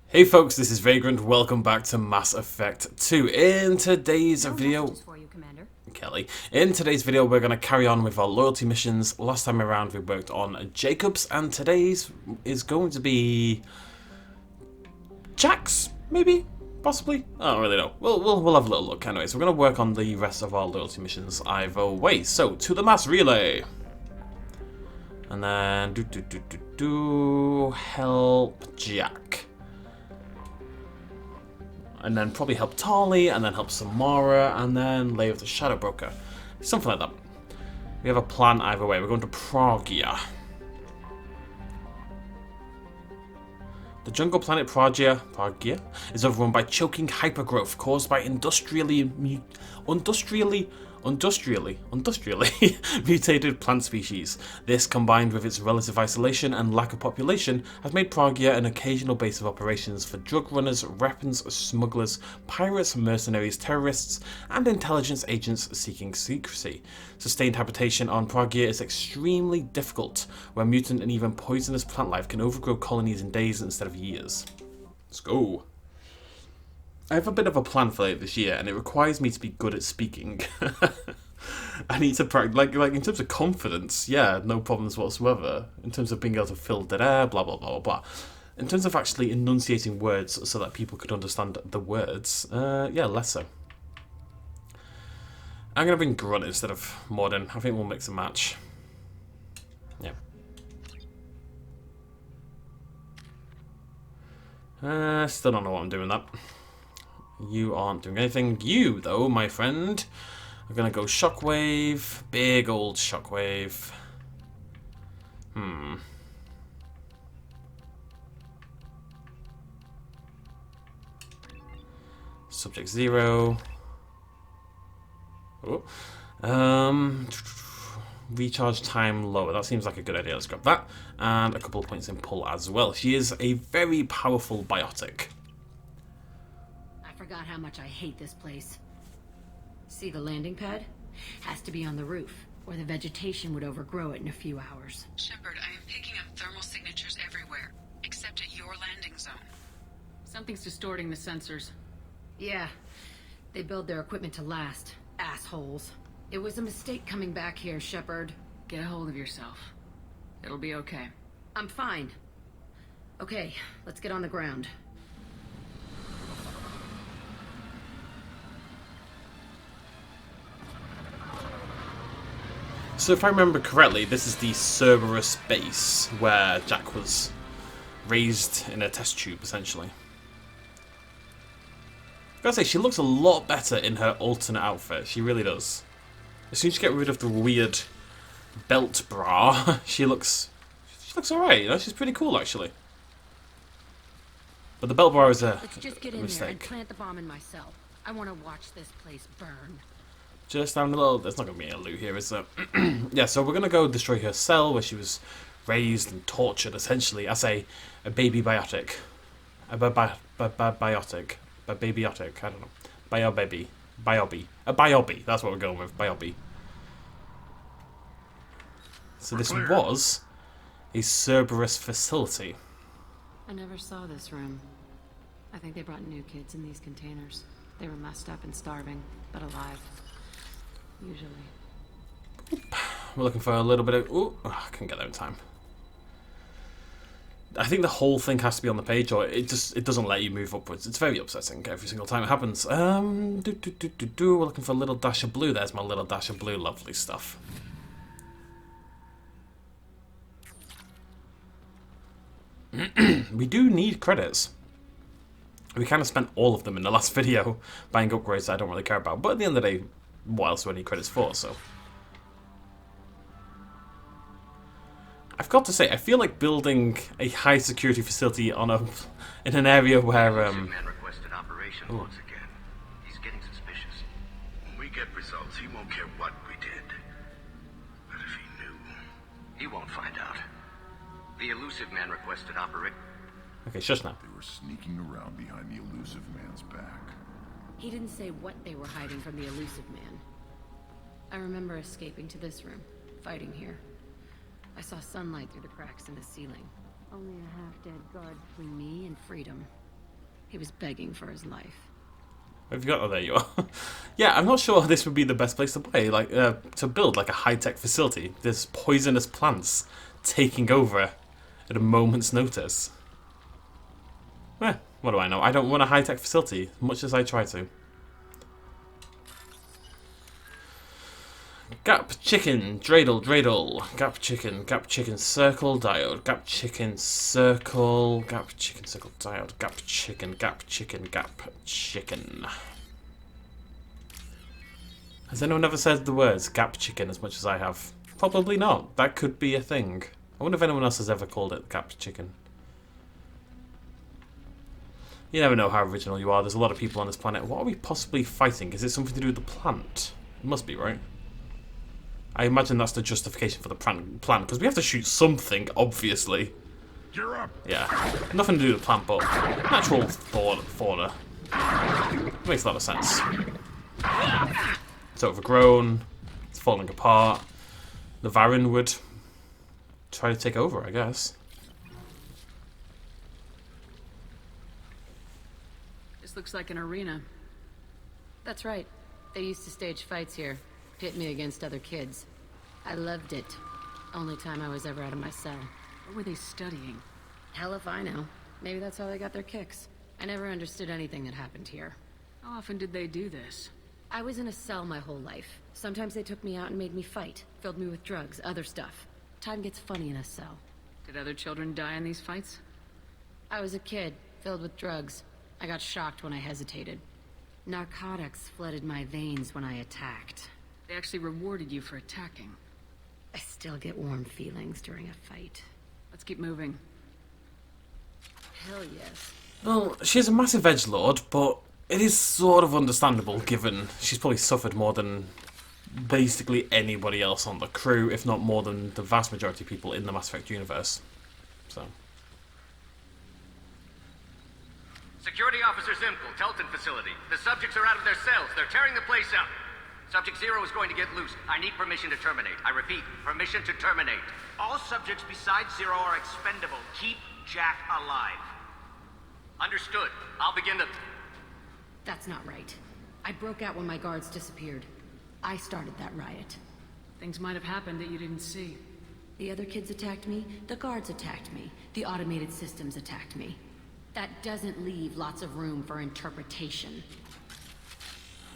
Hey folks, this is Vagrant. Welcome back to Mass Effect 2. In today's video, Kelly. In today's video, we're going to carry on with our loyalty missions. Last time around, we worked on Jacob's, and today's is going to be Jack's, maybe, possibly. I don't really know. We'll have a little look. Anyways, we're going to work on the rest of our loyalty missions either way. So to the mass relay, and then help Jack. And then probably help Tali, and then help Samara, and then lay with the Shadow Broker. Something like that. We have a plan either way. We're going to Pragia. The jungle planet Pragia is overrun by choking hypergrowth caused by industrially mutated plant species. This, combined with its relative isolation and lack of population, has made Pragia an occasional base of operations for drug runners, weapons smugglers, pirates, mercenaries, terrorists, and intelligence agents seeking secrecy. Sustained habitation on Pragia is extremely difficult, where mutant and even poisonous plant life can overgrow colonies in days instead of years. Let's go. I have a bit of a plan for later this year, and it requires me to be good at speaking. I need to practice, like in terms of confidence, yeah, no problems whatsoever. In terms of being able to fill dead air, blah blah blah blah blah. In terms of actually enunciating words so that people could understand the words, yeah, less so. I'm gonna bring Grunt instead of Morden. I think we'll mix and match. Yeah. Still don't know what I'm doing with that. You aren't doing anything. You, though, my friend, are going to go Shockwave. Big old Shockwave. Subject 0. Oh. Recharge time lower. That seems like a good idea. Let's grab that. And a couple of points in pull as well. She is a very powerful biotic. Forgot how much I hate this place. See the landing pad? Has to be on the roof, or the vegetation would overgrow it in a few hours. Shepard, I am picking up thermal signatures everywhere, except at your landing zone. Something's distorting the sensors. Yeah, they build their equipment to last. Assholes. It was a mistake coming back here, Shepard. Get a hold of yourself. It'll be okay. I'm fine. Okay, let's get on the ground. So if I remember correctly, this is the Cerberus base where Jack was raised in a test tube, essentially. I've got to say, she looks a lot better in her alternate outfit. She really does. As soon as you get rid of the weird belt bra, she looks alright. You know, she's pretty cool, actually. But the belt bra is a Let's just get in mistake. there and plant the bomb in myself. I want to watch this place burn. Just having a little... There's not going to be any loot here, is there? Yeah, so we're going to go destroy her cell where she was raised and tortured, essentially, as a baby biotic. A biotic. A babyotic. I don't know. Biobaby. Biobi. A biobi. That's what we're going with. Biobi. So this was a Cerberus facility. I never saw this room. I think they brought new kids in these containers. They were messed up and starving, but alive. Usually. We're looking for a little bit of... Ooh, I couldn't get there in time. I think the whole thing has to be on the page, or it doesn't let you move upwards. It's very upsetting every single time it happens. We're looking for a little dash of blue. There's my little dash of blue. Lovely stuff. We do need credits. We kind of spent all of them in the last video buying upgrades that I don't really care about. But at the end of the day, what else do I need credits for, so... I've got to say, I feel like building a high security facility on in an area where Man requested operation once again. He's getting suspicious. When we get results, he won't care what we did. But if he knew... He won't find out. The elusive man requested operation. Okay, shush now. They were sneaking around behind the elusive man's back. He didn't say what they were hiding from the elusive man. I remember escaping to this room, fighting here. I saw sunlight through the cracks in the ceiling. Only a half-dead guard between me and freedom. He was begging for his life. Have you got? Oh, there you are. Yeah, I'm not sure this would be the best place to play. Like, to build like a high-tech facility. There's poisonous plants taking over at a moment's notice. What do I know? I don't run a high-tech facility, much as I try to. Gap chicken, gap chicken, circle, diode, gap chicken, circle, diode, gap chicken. Has anyone ever said the words gap chicken as much as I have? Probably not. That could be a thing. I wonder if anyone else has ever called it gap chicken. You never know how original you are. There's a lot of people on this planet. What are we possibly fighting? Is it something to do with the plant? It must be, right? I imagine that's the justification for the plant, because we have to shoot something, obviously. You're up. Yeah. Nothing to do with the plant, but natural fauna. Makes a lot of sense. It's overgrown. It's falling apart. The Vagrant would try to take over, I guess. This looks like an arena. That's right. They used to stage fights here. Pit me against other kids. I loved it. Only time I was ever out of my cell. What were they studying? Hell if I know. Maybe that's how they got their kicks. I never understood anything that happened here. How often did they do this? I was in a cell my whole life. Sometimes they took me out and made me fight. Filled me with drugs, other stuff. Time gets funny in a cell. Did other children die in these fights? I was a kid, filled with drugs. I got shocked when I hesitated. Narcotics flooded my veins when I attacked. They actually rewarded you for attacking. I still get warm feelings during a fight. Let's keep moving. Hell yes. Well, she's a massive edgelord, but it is sort of understandable given she's probably suffered more than basically anybody else on the crew, if not more than the vast majority of people in the Mass Effect universe. So. Security Officer Zimkel, Telton facility. The subjects are out of their cells. They're tearing the place up. Subject Zero is going to get loose. I need permission to terminate. I repeat, permission to terminate. All subjects besides Zero are expendable. Keep Jack alive. Understood. I'll begin the... That's not right. I broke out when my guards disappeared. I started that riot. Things might have happened that you didn't see. The other kids attacked me, the guards attacked me, the automated systems attacked me. That doesn't leave lots of room for interpretation.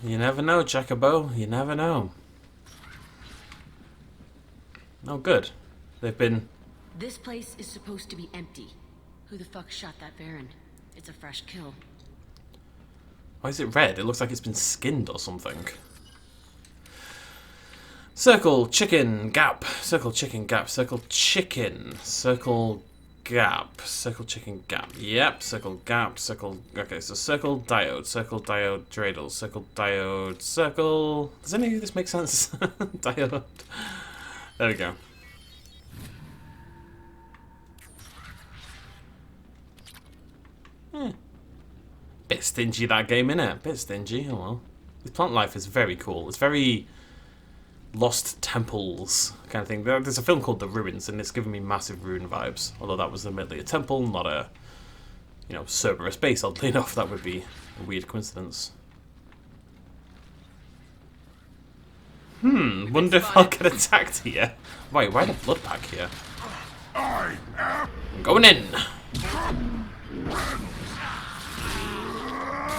You never know, Jacobo. You never know. Oh, good. They've been... This place is supposed to be empty. Who the fuck shot that Baron? It's a fresh kill. Why is it red? It looks like it's been skinned or something. Circle, chicken, gap. Circle, chicken, gap. Circle, chicken. Circle, gap. Circle, chicken, gap. Yep. Circle, gap. Circle... Okay, so circle, diode, dreidel. Circle, diode, circle... Does any of this make sense? Diode. There we go. Bit stingy, that game, innit? Bit stingy, oh well. This plant life is very cool. It's very Lost Temples kind of thing. There's a film called The Ruins, and it's giving me massive Ruin vibes. Although that was admittedly a temple, not a, you know, Cerberus base, oddly enough. That would be a weird coincidence. Wonder if I'll get attacked here. Wait, why the blood pack here? I am... I'm going in!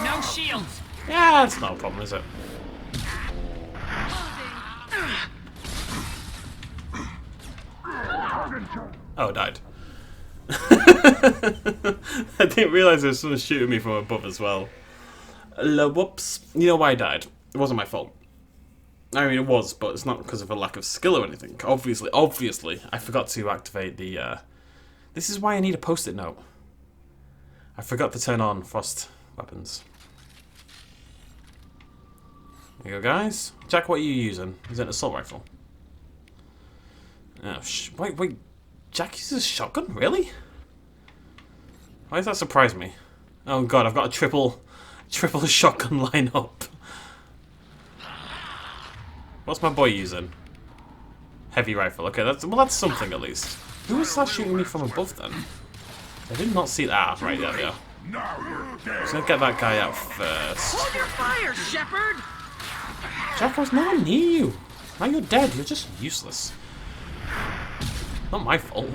No shields! Yeah, that's not a problem, is it? Oh, I died. I didn't realise there was someone shooting me from above as well. Whoops. You know why I died? It wasn't my fault. I mean, it was, but it's not because of a lack of skill or anything. Obviously, I forgot to activate the... This is why I need a post-it note. I forgot to turn on frost weapons. There you go, guys. Jack, what are you using? Is it an assault rifle? Oh, wait. Jack uses a shotgun? Really? Why does that surprise me? Oh god, I've got a triple shotgun lineup. What's my boy using? Heavy rifle. Okay, that's something at least. Who was that shooting me from above then? I did not see that. Ah, right, there we are. Now you're dead. So let's get that guy out first. Hold your fire, Shepard! Jack, I was nowhere near you. Now you're dead. You're just useless. Not my fault.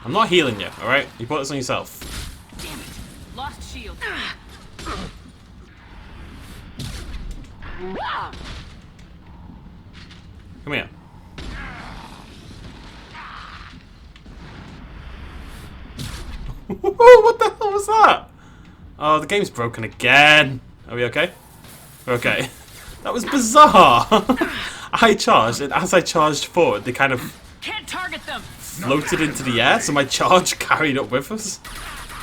I'm not healing you, alright? You put this on yourself. Damn it! Lost shield. Come here. What the hell was that? Oh, the game's broken again. Are we okay? We're okay. That was bizarre. I charged, and as I charged forward, they kind of Can't target them! floated into the air, so my charge carried up with us.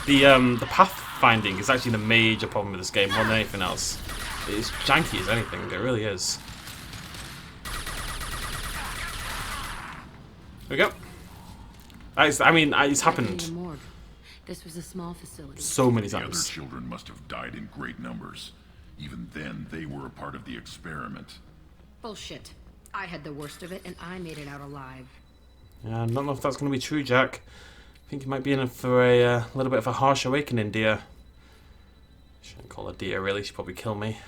The pathfinding is actually the major problem with this game more than anything else. It's janky as anything, it really is. There we go. It's happened Morgue. This was a small facility. so many The other times. children must have died in great numbers. Even then, they were a part of the experiment. Bullshit. I had the worst of it, and I made it out alive. Yeah, I don't know if that's going to be true, Jack. I think you might be in for a little bit of a harsh awakening, dear. Shouldn't call her dear, really. She'd probably kill me.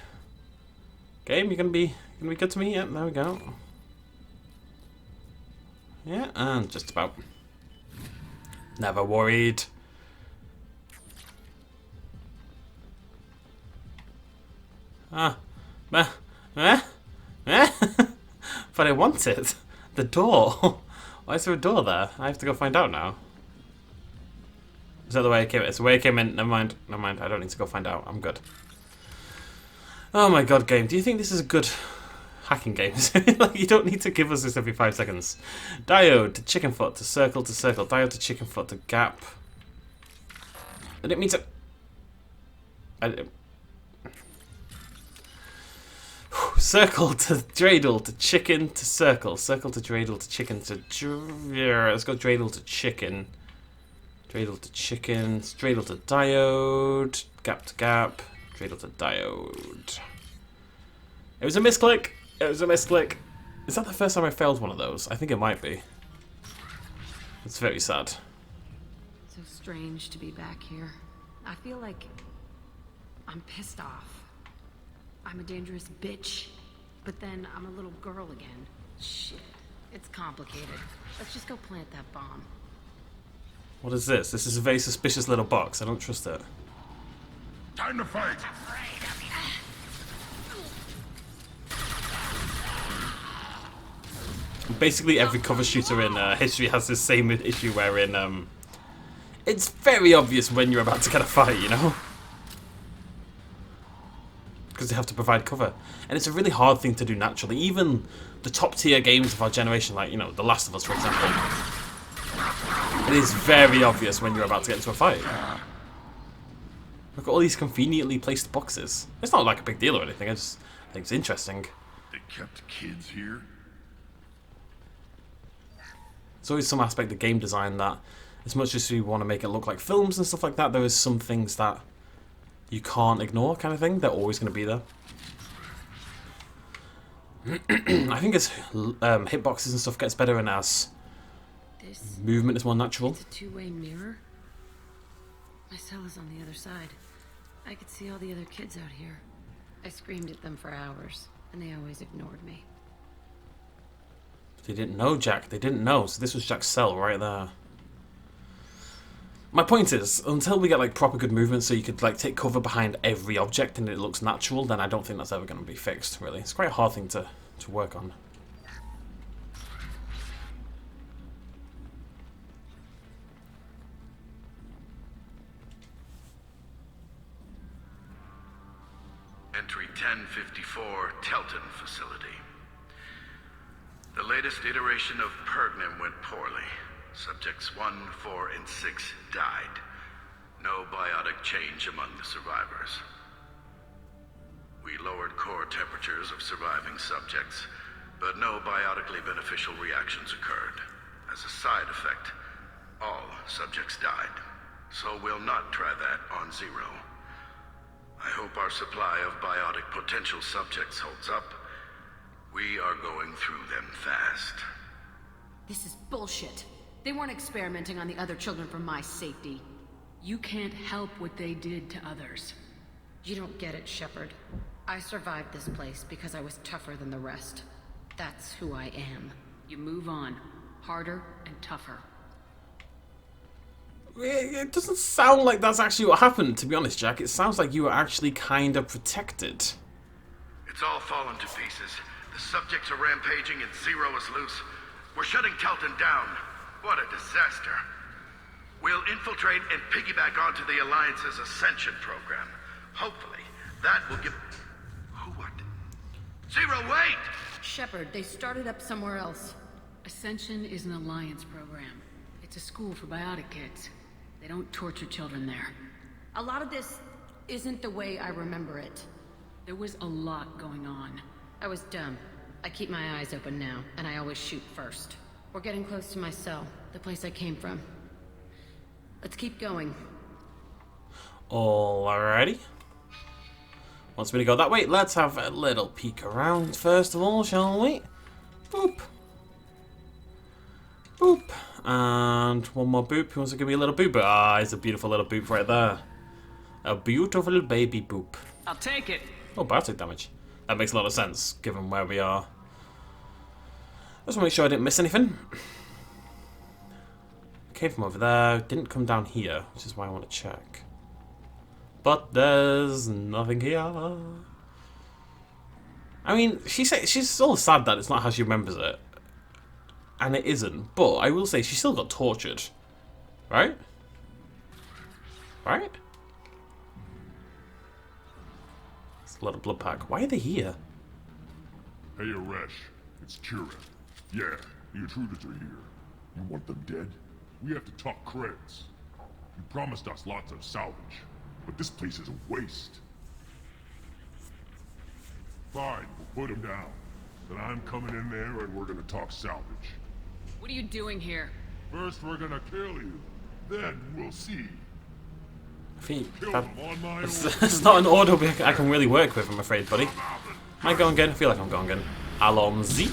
Game, you gonna be good to me? Yep, there we go. Yeah, and just about. Never worried. But I want it. The door. Why is there a door there? I have to go find out now. Is that the way I came in? It's the way I came in. Never mind. Never mind. I don't need to go find out. I'm good. Oh my god, game. Do you think this is a good hacking game? Like, you don't need to give us this every 5 seconds. Diode to chicken foot to circle to circle. Diode to chicken foot to gap. I didn't mean to... Circle to dreidel to chicken to circle. Circle to dreidel to chicken to... Let's go dreidel to chicken. Dreidel to chicken. Dreidel to diode. Gap to gap. Dreidel to diode. It was a misclick. It was a misclick. Is that the first time I failed one of those? I think it might be. It's very sad. So strange to be back here. I feel like I'm pissed off. I'm a dangerous bitch, but then I'm a little girl again. Shit. It's complicated. Let's just go plant that bomb. What is this? This is a very suspicious little box. I don't trust it. Time to fight! Basically, every cover shooter in history has this same issue wherein it's very obvious when you're about to get a fight, you know? Because they have to provide cover. And it's a really hard thing to do naturally. Even the top tier games of our generation, like, you know, The Last of Us, for example. It is very obvious when you're about to get into a fight. Look at all these conveniently placed boxes. It's not like a big deal or anything, I just think it's interesting. They kept kids here? There's always some aspect of game design that, as much as we want to make it look like films and stuff like that, there is some things that you can't ignore, kind of thing. They're always going to be there. I think as hitboxes and stuff gets better and as This movement is more natural. It's a two-way mirror. My cell is on the other side. I could see all the other kids out here. I screamed at them for hours, and they always ignored me. They didn't know, Jack. They didn't know. So this was Jack's cell right there. My point is, until we get like proper good movement so you could like take cover behind every object and it looks natural, then I don't think that's ever going to be fixed, really. It's quite a hard thing to work on. Entry 1054, Telton Facility. The latest iteration of Pergnum went poorly. Subjects 1, 4, and 6 died. No biotic change among the survivors. We lowered core temperatures of surviving subjects, but no biotically beneficial reactions occurred. As a side effect, all subjects died. So we'll not try that on Zero. I hope our supply of biotic potential subjects holds up. We are going through them fast. This is bullshit. They weren't experimenting on the other children for my safety. You can't help what they did to others. You don't get it, Shepard. I survived this place because I was tougher than the rest. That's who I am. You move on. Harder and tougher. It doesn't sound like that's actually what happened, to be honest, Jack. It sounds like you were actually kind of protected. It's all fallen to pieces. The subjects are rampaging and Zero is loose. We're shutting Telton down. What a disaster. We'll infiltrate and piggyback onto the Alliance's Ascension program. Hopefully, that will give... Who what? Zero, wait! Shepard, they started up somewhere else. Ascension is an Alliance program. It's a school for biotic kids. They don't torture children there. A lot of this isn't the way I remember it. There was a lot going on. I was dumb. I keep my eyes open now, and I always shoot first. We're getting close to my cell, the place I came from. Let's keep going. Alrighty. Wants me to go that way? Let's have a little peek around first of all, shall we? Boop. Boop. And one more boop. Who wants to give me a little boop? Ah, it's a beautiful little boop right there. A beautiful baby boop. I'll take it. Oh, biotic damage. That makes a lot of sense, given where we are. Just want to make sure I didn't miss anything. Came from over there. Didn't come down here, which is why I want to check. But there's nothing here. I mean, she's still sad that it's not how she remembers it. And it isn't. But I will say she still got tortured. Right? Right? It's a lot of blood pack. Why are they here? Hey, Aresh. It's Kira. Yeah, the intruders are here. You want them dead? We have to talk credits. You promised us lots of salvage, but this place is a waste. Fine, we'll put them down. Then I'm coming in there and we're gonna talk salvage. What are you doing here? First we're gonna kill you, then we'll see. I think Kill that, them on my that's not an order I can really work with, I'm afraid, buddy. Am I going again? I feel like I'm going again. Allons-y.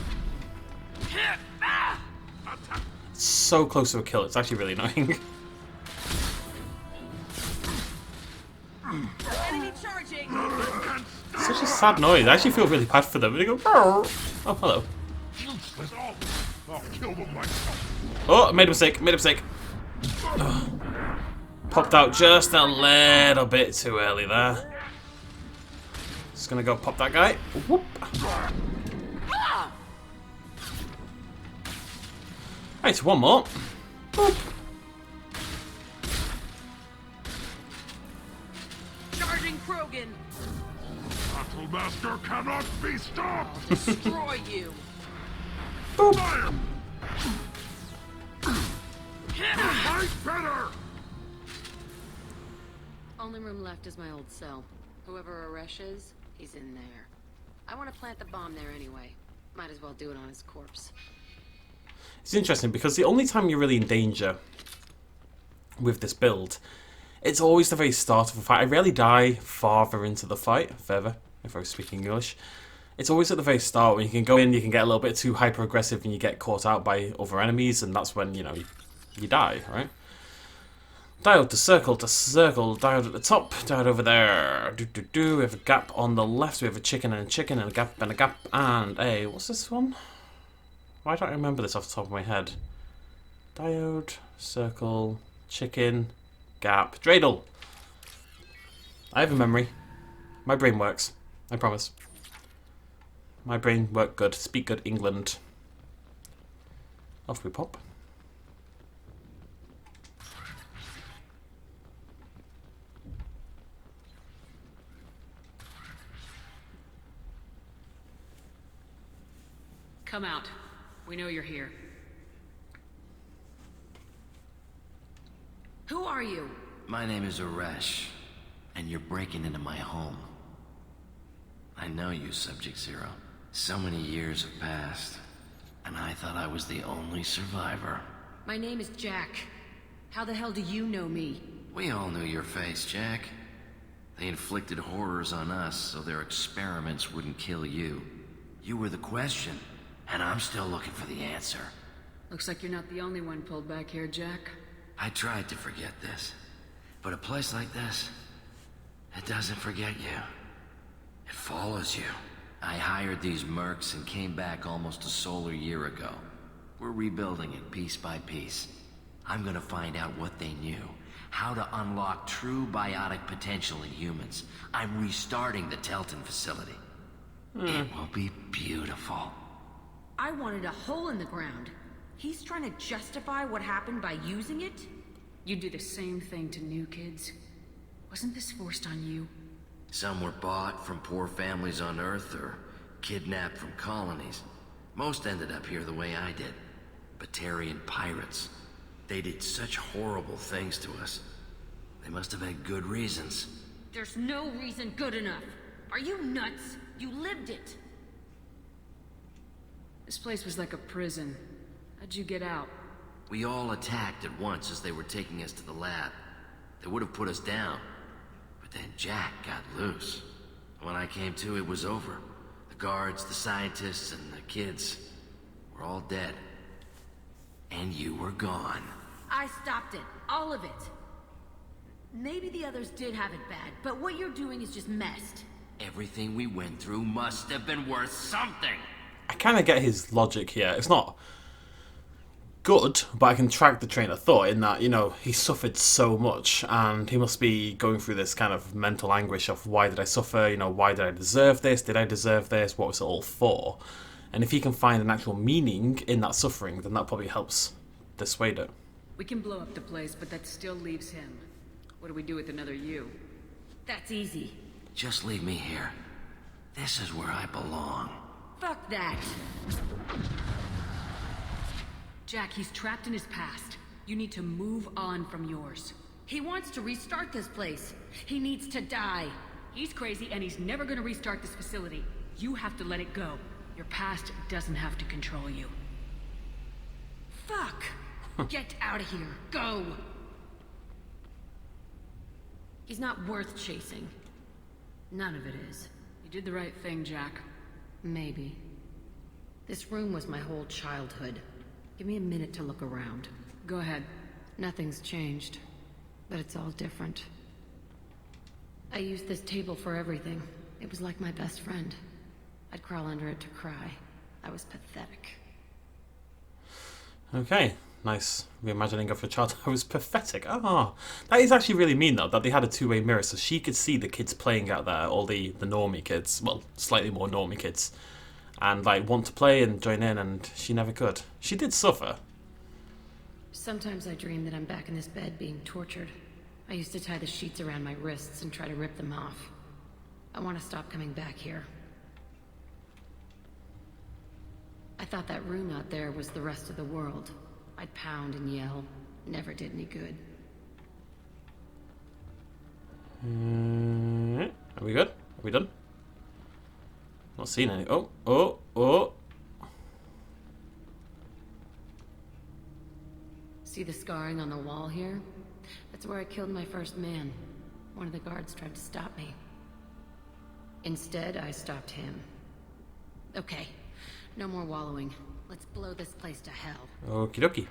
So close to a kill, it's actually really annoying. Enemy charging! Such a sad noise. I actually feel really bad for them. They go, oh, hello. Useless. I'll kill them myself. Oh, made a mistake, made a mistake. Ugh. Popped out just a little bit too early there. Just gonna go pop that guy. Whoop. Right, one more. Boop. Charging Krogan! Battle Master cannot be stopped. Destroy you! Fire! Fight better! Only room left is my old cell. Whoever Aresh is, he's in there. I want to plant the bomb there anyway. Might as well do it on his corpse. It's interesting because the only time you're really in danger with this build, it's always the very start of a fight. I rarely die farther into the fight, further, if I was speaking English. It's always at the very start when you can go in, you can get a little bit too hyper-aggressive and you get caught out by other enemies, and that's when, you know, you die, right? Diode to circle, diode at the top, diode over there. We have a gap on the left, we have a chicken, and a gap, and a... What's this one? Why don't I remember this off the top of my head? Diode, circle, chicken, gap, dreidel. I have a memory. My brain works. I promise. My brain work good. Speak good England. Off we pop. Come out. We know you're here. Who are you? My name is Aresh, and you're breaking into my home. I know you, Subject Zero. So many years have passed, and I thought I was the only survivor. My name is Jack. How the hell do you know me? We all knew your face, Jack. They inflicted horrors on us so their experiments wouldn't kill you. You were the question, and I'm still looking for the answer. Looks like you're not the only one pulled back here, Jack. I tried to forget this. But a place like this, it doesn't forget you. It follows you. I hired these mercs and came back almost a solar year ago. We're rebuilding it piece by piece. I'm gonna find out what they knew. How to unlock true biotic potential in humans. I'm restarting the Telton facility. It will be beautiful. I wanted a hole in the ground. He's trying to justify what happened by using it? You do the same thing to new kids. Wasn't this forced on you? Some were bought from poor families on Earth or kidnapped from colonies. Most ended up here the way I did. Batarian pirates. They did such horrible things to us. They must have had good reasons. There's no reason good enough. Are you nuts? You lived it. This place was like a prison. How'd you get out? We all attacked at once as they were taking us to the lab. They would have put us down. But then Jack got loose. When I came to, it was over. The guards, the scientists, and the kids were all dead. And you were gone. I stopped it. All of it. Maybe the others did have it bad, but what you're doing is just messed. Everything we went through must have been worth something. I kind of get his logic here. It's not good, but I can track the train of thought in that, you know, he suffered so much and he must be going through this kind of mental anguish of why did I suffer, you know, why did I deserve this, did I deserve this, what was it all for? And if he can find an actual meaning in that suffering, then that probably helps dissuade it. We can blow up the place, but that still leaves him. What do we do with another you? That's easy. Just leave me here. This is where I belong. Fuck that. Jack, he's trapped in his past. You need to move on from yours. He wants to restart this place. He needs to die. He's crazy and he's never gonna restart this facility. You have to let it go. Your past doesn't have to control you. Fuck! Get out of here. Go! He's not worth chasing. None of it is. You did the right thing, Jack. Maybe. This room was my whole childhood. Give me a minute to look around. Go ahead. Nothing's changed, but it's all different. I used this table for everything. It was like my best friend. I'd crawl under it to cry. I was pathetic. Okay, nice reimagining of your childhood. I was pathetic. Ah, that is actually really mean though, that they had a two-way mirror so she could see the kids playing out there, all the normie kids, well, slightly more normie kids, and like want to play and join in, and she never could. She did suffer. Sometimes I dream that I'm back in this bed being tortured. I used to tie the sheets around my wrists and try to rip them off. I want to stop coming back here. I thought that room out there was the rest of the world. I'd pound and yell. Never did any good. Are we good? Are we done? Not seeing any. Oh. See the scarring on the wall here? That's where I killed my first man. One of the guards tried to stop me. Instead, I stopped him. Okay, no more wallowing. Let's blow this place to hell. Okie dokie.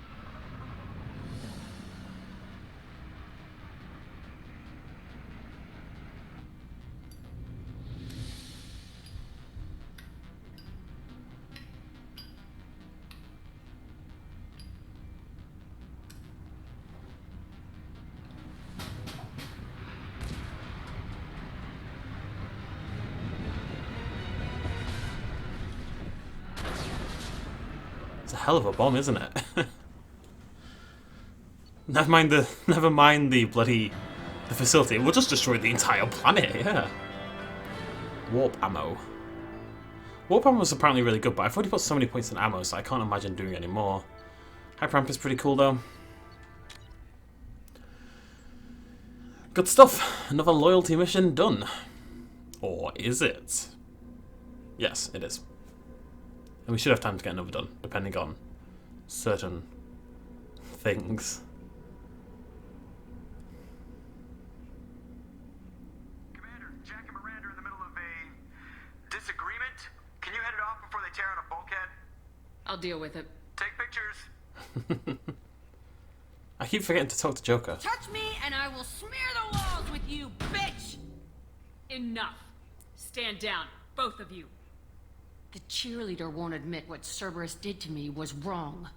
It's a hell of a bomb, isn't it? Never mind the bloody facility. We'll just destroy the entire planet. Yeah. Warp ammo. Warp ammo is apparently really good, but I've already put so many points in ammo, so I can't imagine doing any more. Hyperamp is pretty cool though. Good stuff. Another loyalty mission done. Or is it? Yes, it is. And we should have time to get another done, depending on certain things. Commander, Jack and Miranda are in the middle of a disagreement. Can you head it off before they tear out a bulkhead? I'll deal with it. Take pictures. I keep forgetting to talk to Joker. Touch me and I will smear the walls with you, bitch! Enough. Stand down, both of you. The cheerleader won't admit what Cerberus did to me was wrong.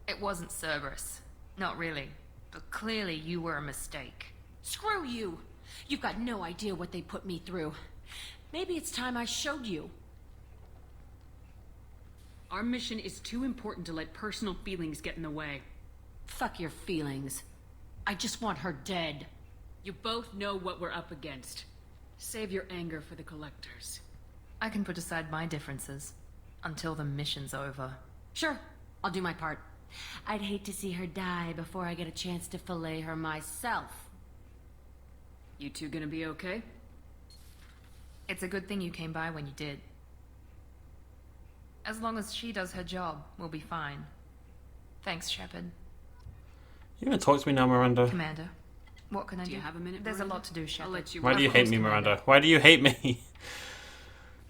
It wasn't Cerberus. Not really. But clearly you were a mistake. Screw you! You've got no idea what they put me through. Maybe it's time I showed you. Our mission is too important to let personal feelings get in the way. Fuck your feelings. I just want her dead. You both know what we're up against. Save your anger for the collectors. I can put aside my differences. Until the mission's over. Sure, I'll do my part. I'd hate to see her die before I get a chance to fillet her myself. You two gonna be okay? It's a good thing you came by when you did. As long as she does her job, we'll be fine. Thanks, Shepard. You gonna talk to me now, Miranda? Commander, what can I do? Do you have a minute, There's Miranda? a lot to do, Shepard. I'll let you Why do you run. hate me, Miranda? Why do you hate me?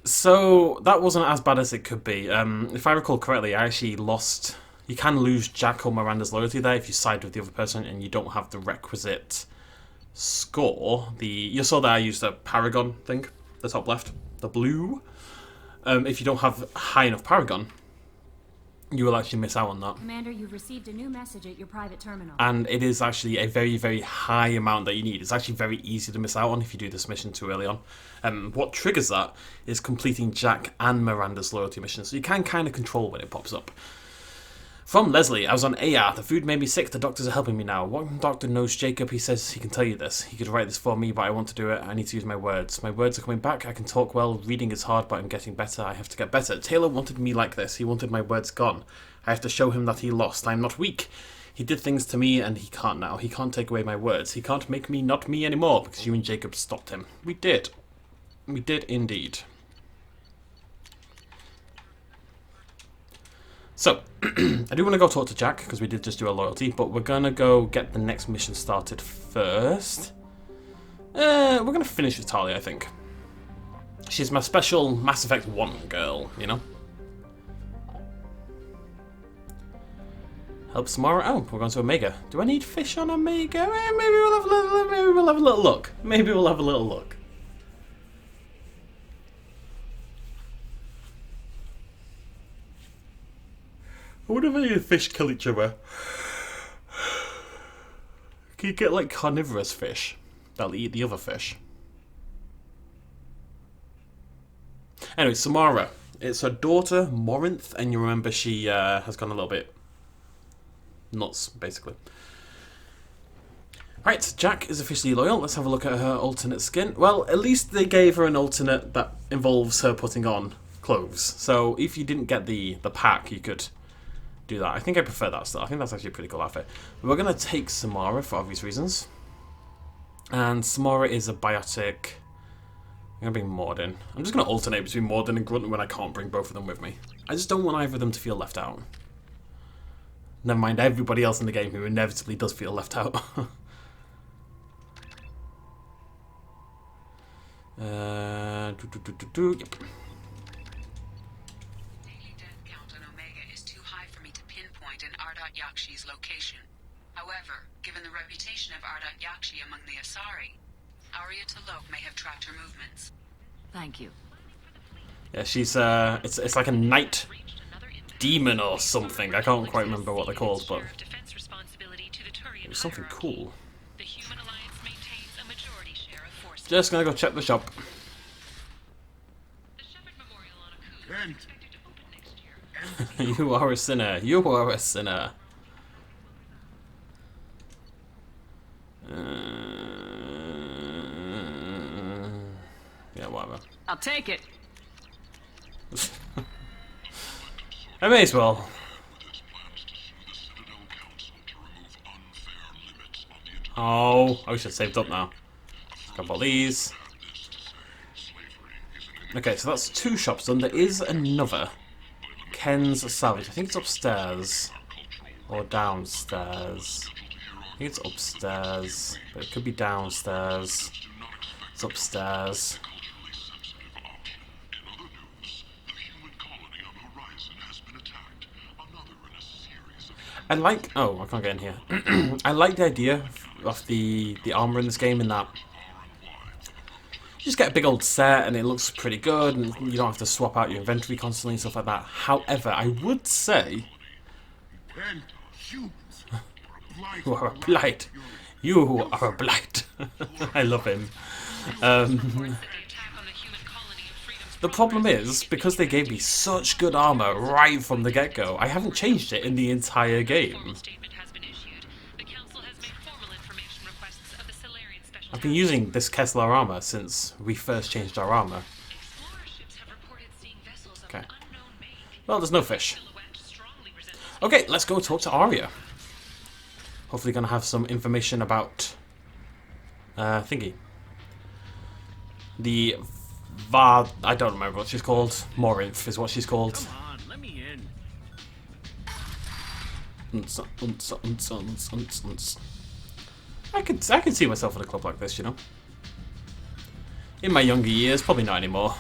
So, that wasn't as bad as it could be. If I recall correctly, I actually lost... You can lose Jack or Miranda's loyalty there if you side with the other person and you don't have the requisite score. You saw that I used the Paragon thing, the top left, the blue. If you don't have high enough Paragon, you will actually miss out on that. Commander, you've received a new message at your private terminal. And it is actually a very, very high amount that you need. It's actually very easy to miss out on if you do this mission too early on. What triggers that is completing Jack and Miranda's loyalty mission, so you can kind of control when it pops up. From Leslie, I was on AR. The food made me sick. The doctors are helping me now. One doctor knows Jacob. He says he can tell you this. He could write this for me, but I want to do it. I need to use my words. My words are coming back. I can talk well. Reading is hard, but I'm getting better. I have to get better. Taylor wanted me like this. He wanted my words gone. I have to show him that he lost. I'm not weak. He did things to me, and he can't now. He can't take away my words. He can't make me not me anymore, because you and Jacob stopped him. We did. We did indeed. So, I do want to go talk to Jack, because we did just do a loyalty, but we're going to go get the next mission started first. We're going to finish with Talia, I think. She's my special Mass Effect 1 girl, you know? Help Samara. Oh, we're going to Omega. Do I need fish on Omega? Maybe we'll have a little look. Maybe we'll have a little look. I wonder if any of the fish kill each other. Can you get like carnivorous fish that'll eat the other fish? Anyway, Samara. It's her daughter, Morinth, and you remember she has gone a little bit nuts, basically. Right, Jack is officially loyal. Let's have a look at her alternate skin. Well, at least they gave her an alternate that involves her putting on clothes. So if you didn't get the pack, you could do that. I think I prefer that still. I think that's actually a pretty cool outfit. We're going to take Samara for obvious reasons. And Samara is a biotic. I'm going to bring Maud in. I'm just going to alternate between Maud and Grunt when I can't bring both of them with me. I just don't want either of them to feel left out. Never mind everybody else in the game who inevitably does feel left out. Yep. Daily death count on Omega is too high for me to pinpoint an Ardat Yakshi's location. However, given the reputation of Ardat Yakshi among the Asari, Arya T'Loak may have tracked her movements. Thank you. Yeah, she's it's like a night demon or something. I can't quite remember what they're called, but it was something cool. Just gonna go check the shop. You are a sinner. You are a sinner. Yeah, whatever. I'll take it. I may as well. Oh, I wish I'd saved up now. Grab all these. Okay, so that's 2 shops done. There is another. Ken's Salvage. I think it's upstairs. Or downstairs. I think it's upstairs. But it could be downstairs. It's upstairs. I like... Oh, I can't get in here. I like the idea of the armor in this game in that you just get a big old set and it looks pretty good and you don't have to swap out your inventory constantly and stuff like that. However, I would say... You are a blight. You are a blight. I love him. The problem is, because they gave me such good armor right from the get-go, I haven't changed it in the entire game. I've been using this Kessler armor since we first changed our armor. Okay. Well, there's no fish. Okay, let's go talk to Arya. Hopefully gonna have some information about... thingy. The... I don't remember what she's called. Morinth is what she's called. Come on, let me in. I could see myself in a club like this, you know. In my younger years, probably not anymore.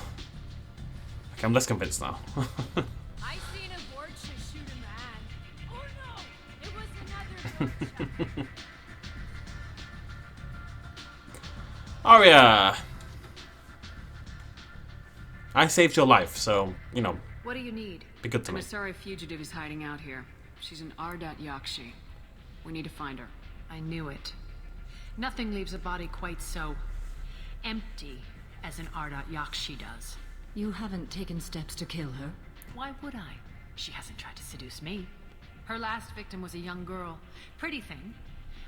Okay, I'm less convinced now. I seen a board shoot a man. Oh no! It was another Arya! I saved your life, so, you know, What do you need? be good to me. An Asari fugitive is hiding out here. She's an Ardat Yakshi. We need to find her. I knew it. Nothing leaves a body quite so empty as an Ardat Yakshi does. You haven't taken steps to kill her? Why would I? She hasn't tried to seduce me. Her last victim was a young girl. Pretty thing.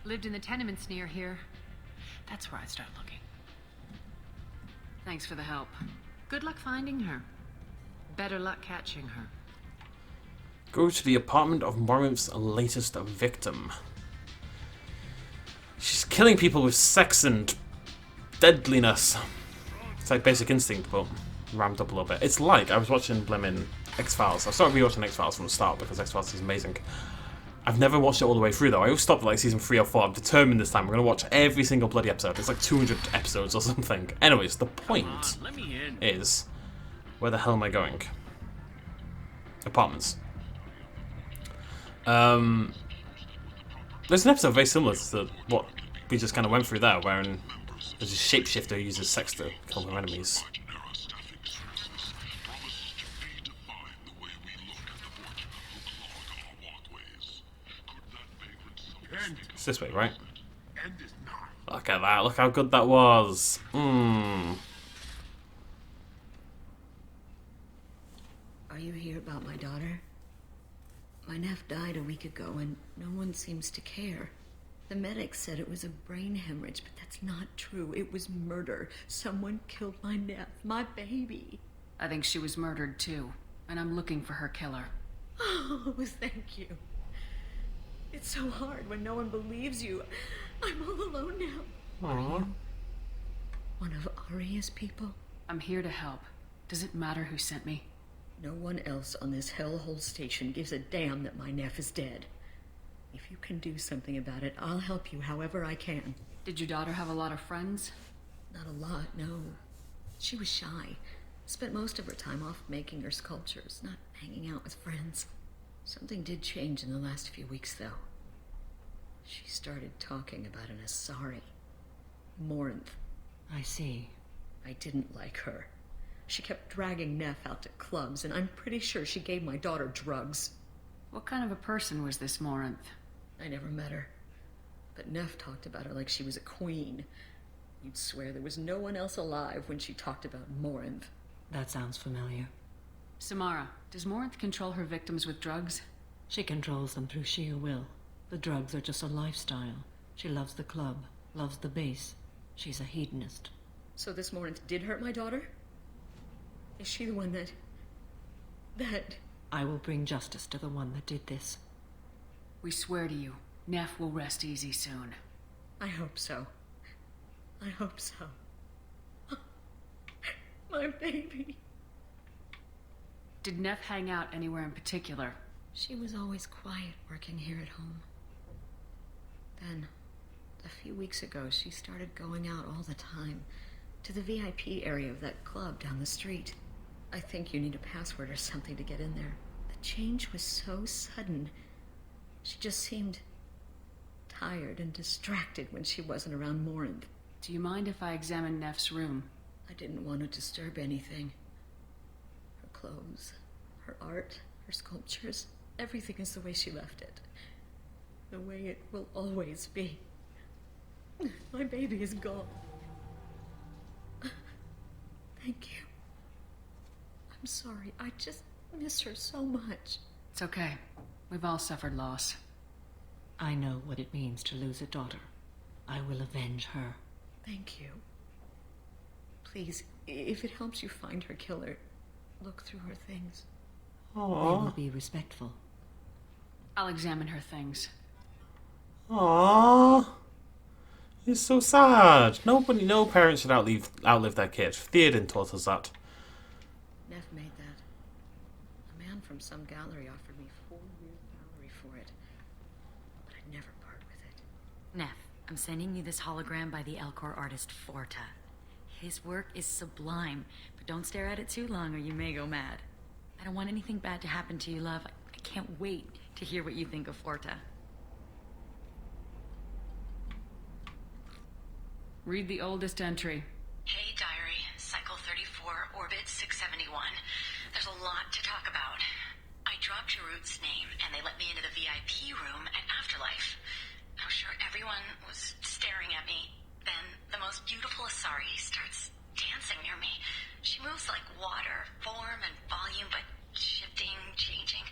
Lived in the tenements near here. That's where I'd start looking. Thanks for the help. Good luck finding her. Better luck catching her. Go to the apartment of Morinth's latest victim. She's killing people with sex and deadliness. It's like Basic Instinct, but ramped up a little bit. It's like I was watching Blemmin' X-Files. I started rewatching X-Files from the start because X-Files is amazing. I've never watched it all the way through though. I always stopped at like season 3 or 4. I'm determined this time. I'm going to watch every single bloody episode. It's like 200 episodes or something. Anyways, the point Let me in. is... Where the hell am I going? Apartments. There's an episode very similar to what we just kind of went through there, wherein there's a shapeshifter who uses sex to kill their enemies. It's this way, right? Look at that, look how good that was. Are you here about my daughter? My nephew died a week ago and no one seems to care. The medics said it was a brain hemorrhage, but that's not true. It was murder. Someone killed my nephew, my baby. I think she was murdered too, and I'm looking for her killer. Oh, thank you. It's so hard when no one believes you. I'm all alone now. Are you one of Arya's people? I'm here to help. Does it matter who sent me? No one else on this hellhole station gives a damn that my nephew is dead. If you can do something about it, I'll help you however I can. Did your daughter have a lot of friends? Not a lot, no. She was shy. Spent most of her time off making her sculptures, not hanging out with friends. Something did change in the last few weeks, though. She started talking about an Asari. Morinth. I see. I didn't like her. She kept dragging Neff out to clubs, and I'm pretty sure she gave my daughter drugs. What kind of a person was this Morinth? I never met her. But Neff talked about her like she was a queen. You'd swear there was no one else alive when she talked about Morinth. That sounds familiar. Samara, does Morinth control her victims with drugs? She controls them through sheer will. The drugs are just a lifestyle. She loves the club, loves the base. She's a hedonist. So this Morinth did hurt my daughter? Is she the one that... I will bring justice to the one that did this. We swear to you, Neff will rest easy soon. I hope so. I hope so. My baby. Did Neff hang out anywhere in particular? She was always quiet working here at home. Then, a few weeks ago, she started going out all the time to the VIP area of that club down the street. I think you need a password or something to get in there. The change was so sudden. She just seemed tired and distracted when she wasn't around Morinth. Do you mind if I examine Neff's room? I didn't want to disturb anything. Her clothes, her art, her sculptures, everything is the way she left it. The way it will always be. My baby is gone. Thank you. I'm sorry. I just miss her so much. It's okay. We've all suffered loss. I know what it means to lose a daughter. I will avenge her. Thank you. Please, if it helps you find her killer, look through her things. Aww. I will be respectful. I'll examine her things. Aww. It's so sad. No parents should outlive their kid. Theoden taught us that. Neff made that. A man from some gallery offered me 4 years' salary for it. But I'd never part with it. Neff, I'm sending you this hologram by the Elcor artist Forta. His work is sublime, but don't stare at it too long or you may go mad. I don't want anything bad to happen to you, love. I can't wait to hear what you think of Forta. Read the oldest entry. Hey, diary. Cycle 34, orbit 671. There's a lot to talk about. I dropped Jarut's name, and they let me into the VIP room at Afterlife. I'm sure everyone was staring at me. Then the most beautiful Asari starts dancing near me. She moves like water, form and volume, but shifting, changing.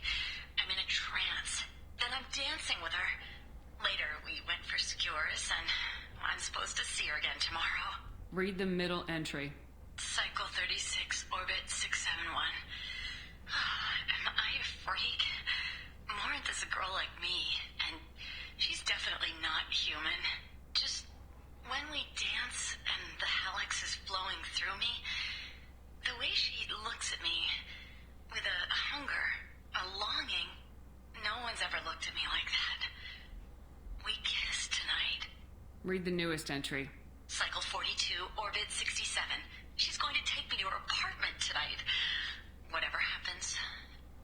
I'm in a trance. Then I'm dancing with her. Later, we went for skewers, and I'm supposed to see her again tomorrow. Read the middle entry. Cycle 36, orbit 671. Am I a freak? Morinth is a girl like me, and she's definitely not human. Just when we dance and the helix is flowing through me, the way she looks at me with a hunger, a longing, no one's ever looked at me like that. We kissed tonight. Read the newest entry. Cycle 42, orbit 67. She's going to take me to her apartment tonight. Whatever happens,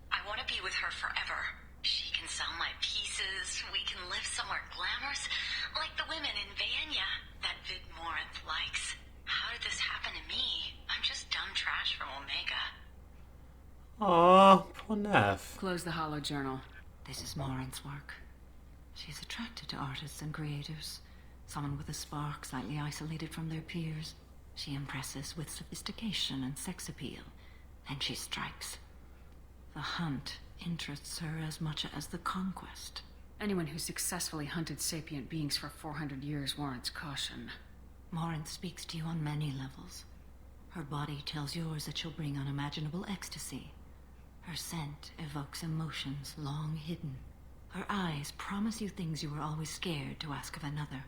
I want to be with her forever. She can sell my pieces. We can live somewhere glamorous, like the women in Vanya that Vid Morinth likes. How did this happen to me? I'm just dumb trash from Omega. Aww, poor Neff. Close the hollow journal. This is Morinth's work. She's attracted to artists and creators. Someone with a spark, slightly isolated from their peers. She impresses with sophistication and sex appeal. And she strikes. The hunt interests her as much as the conquest. Anyone who successfully hunted sapient beings for 400 years warrants caution. Morinth speaks to you on many levels. Her body tells yours that she'll bring unimaginable ecstasy. Her scent evokes emotions long hidden. Her eyes promise you things you were always scared to ask of another.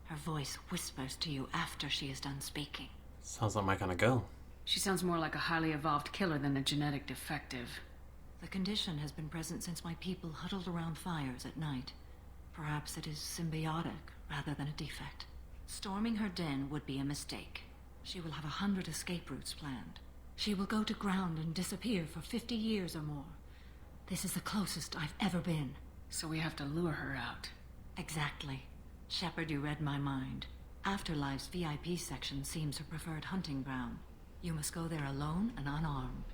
Her voice whispers to you after she is done speaking. Sounds like my kind of girl. She sounds more like a highly evolved killer than a genetic defective. The condition has been present since my people huddled around fires at night. Perhaps it is symbiotic rather than a defect. Storming her den would be a mistake. She will have 100 escape routes planned. She will go to ground and disappear for 50 years or more. This is the closest I've ever been. So we have to lure her out. Exactly. Shepard, you read my mind. Afterlife's VIP section seems her preferred hunting ground. You must go there alone and unarmed.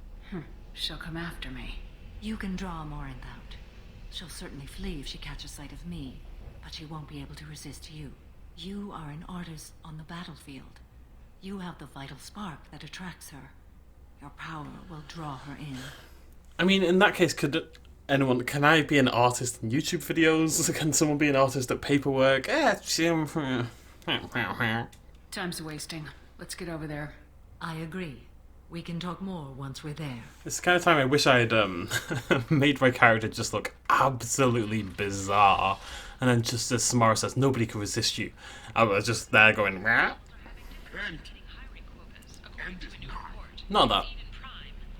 She'll come after me. You can draw Morinth out. She'll certainly flee if she catches sight of me, but she won't be able to resist you. You are an artist on the battlefield. You have the vital spark that attracts her. Your power will draw her in. I mean, in that case, can I be an artist in YouTube videos? Can someone be an artist at paperwork? Time's wasting. Let's get over there. I agree. We can talk more once we're there. It's the kind of time I wish I had made my character just look absolutely bizarre. And then just as Samara says, nobody can resist you. I was just there going, Rah. Not that.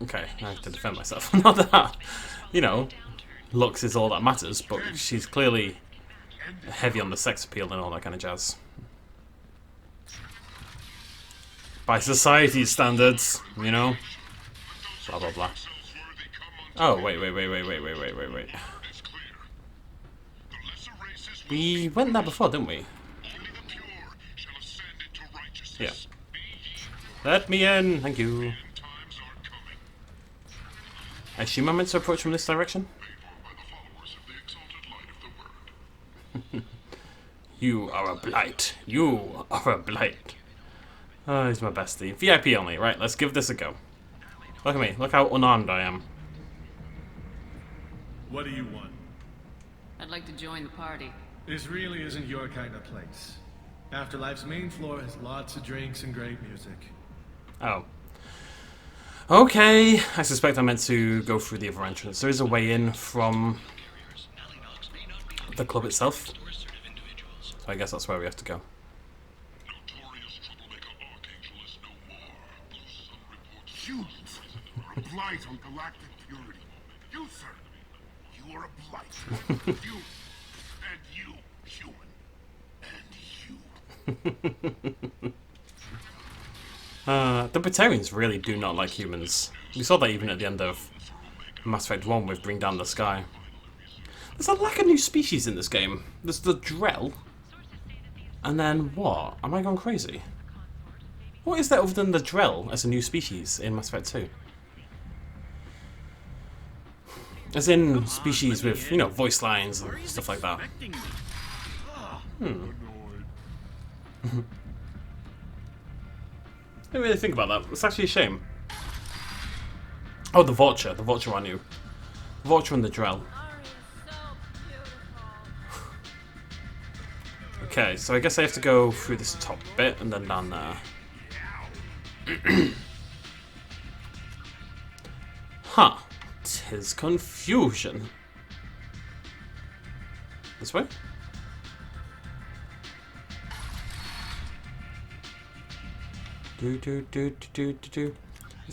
Okay, I have to defend myself. Not that. You know, looks is all that matters, but she's clearly heavy on the sex appeal and all that kind of jazz. By society's standards, you know? Blah, blah, blah. Oh, wait. We went there before, didn't we? Yeah. Let me in, thank you. I assume I'm meant to approach from this direction? You are a blight. You are a blight. Oh, he's my bestie. VIP only. Right, let's give this a go. Look at me. Look how unarmed I am. What do you want? I'd like to join the party. This really isn't your kind of place. Afterlife's main floor has lots of drinks and great music. Oh. Okay. I suspect I'm meant to go through the other entrance. There is a way in from the club itself. So I guess that's where we have to go. Humans are a blight on galactic purity. You, sir, you are a blight. You, and you, human, and you. The Batarians really do not like humans. We saw that even at the end of Mass Effect 1 with Bring Down the Sky. There's a lack of new species in this game. There's the Drell. And then what? Am I going crazy? What is there other than the Drell as a new species in Mass Effect 2? As in species with, you know, voice lines and stuff like that. Didn't really think about that. It's actually a shame. Oh, the Vulture. The Vulture I knew. The Vulture and the Drell. Okay, so I guess I have to go through this top bit and then down there. Huh. 'Tis confusion. This way? It's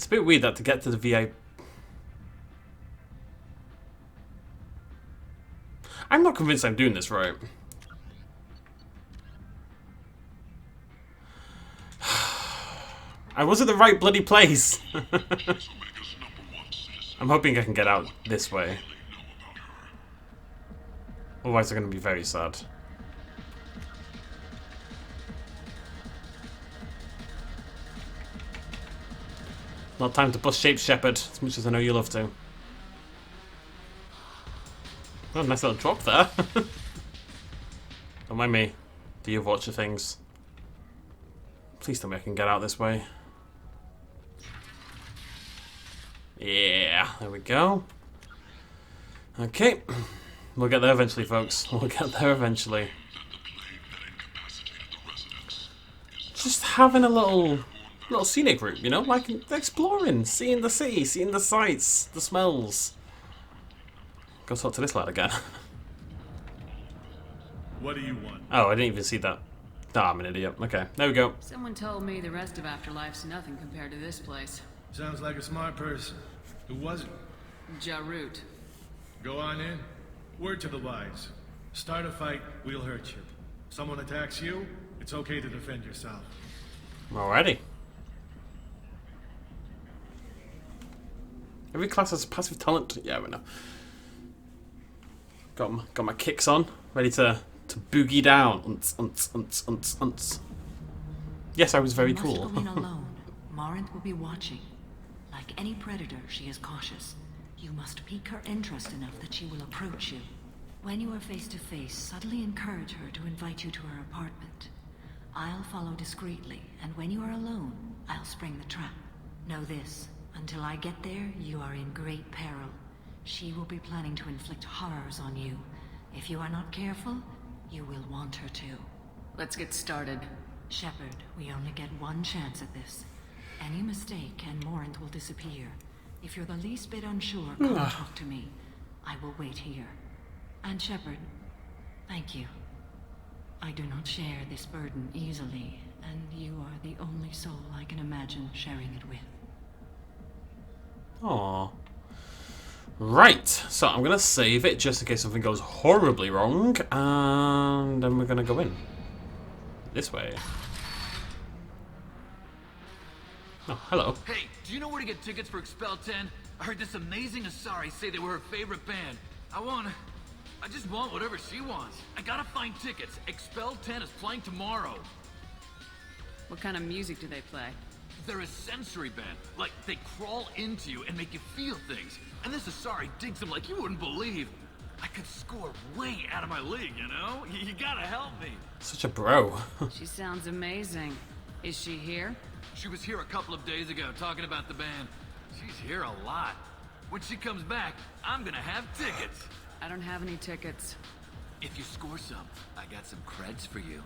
a bit weird that to get to the VIP... I'm not convinced I'm doing this right. I was at the right bloody place. I'm hoping I can get out this way. Otherwise I'm going to be very sad. Not time to bust shapes, Shepard, as much as I know you love to. Oh, nice little drop there. Don't mind me. Do you watch the things? Please tell me I can get out this way. Yeah, there we go. Okay. We'll get there eventually, folks. We'll get there eventually. Just having a little scenic route, you know? Like exploring, seeing the city, seeing the sights, the smells. Go talk to this lad again. What do you want? Oh, I didn't even see that. Ah, I'm an idiot. Okay, there we go. Someone told me the rest of Afterlife's nothing compared to this place. Sounds like a smart person. Who was it? Jarut. Go on in. Word to the wise. Start a fight, we'll hurt you. Someone attacks you, it's okay to defend yourself. Alrighty. Every class has passive talent. Yeah, we know. Got my kicks on, ready to boogie down. Unts. Yes, I was very cool. You must go in alone. Morinth will be watching. Like any predator, she is cautious. You must pique her interest enough that she will approach you. When you are face to face, subtly encourage her to invite you to her apartment. I'll follow discreetly, and when you are alone, I'll spring the trap. Know this, until I get there, you are in great peril. She will be planning to inflict horrors on you. If you are not careful, you will want her to. Let's get started. Shepard, we only get one chance at this. Any mistake and Morinth will disappear. If you're the least bit unsure, come and talk to me. I will wait here. And Shepard, thank you. I do not share this burden easily, and you are the only soul I can imagine sharing it with. Aww. Right, so I'm gonna save it just in case something goes horribly wrong, and then we're gonna go in. This way. Oh, hello. Hey, do you know where to get tickets for Expel 10? I heard this amazing Asari say they were her favorite band. I I just want whatever she wants. I gotta find tickets. Expel 10 is playing tomorrow. What kind of music do they play? They're a sensory band. Like, they crawl into you and make you feel things. And this Asari digs them like you wouldn't believe. I could score way out of my league, you know? You gotta help me. Such a bro. She sounds amazing. Is she here? She was here a couple of days ago talking about the band. She's here a lot. When she comes back, I'm gonna have tickets. I don't have any tickets. If you score some, I got some creds for you.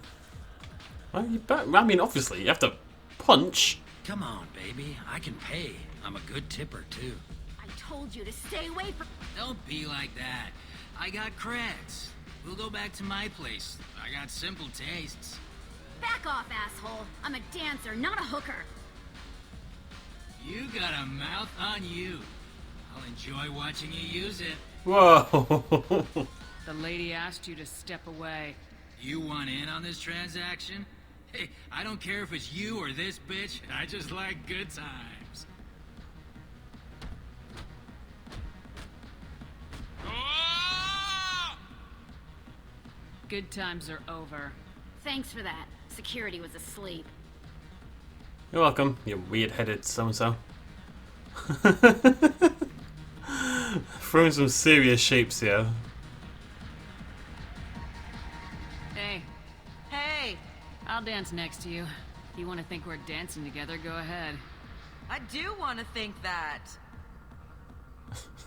Well, I mean, obviously, you have to punch. Come on, baby. I can pay. I'm a good tipper, too. I told you to stay away from... Don't be like that. I got creds. We'll go back to my place. I got simple tastes. Back off, asshole. I'm a dancer, not a hooker. You got a mouth on you. I'll enjoy watching you use it. Whoa. The lady asked you to step away. You want in on this transaction? Hey, I don't care if it's you or this bitch. I just like good times. Good times are over. Thanks for that. Security was asleep. You're welcome, you weird-headed so-and-so. Throwing some serious shapes here. Hey. Hey! I'll dance next to you. If you want to think we're dancing together, go ahead. I do want to think that.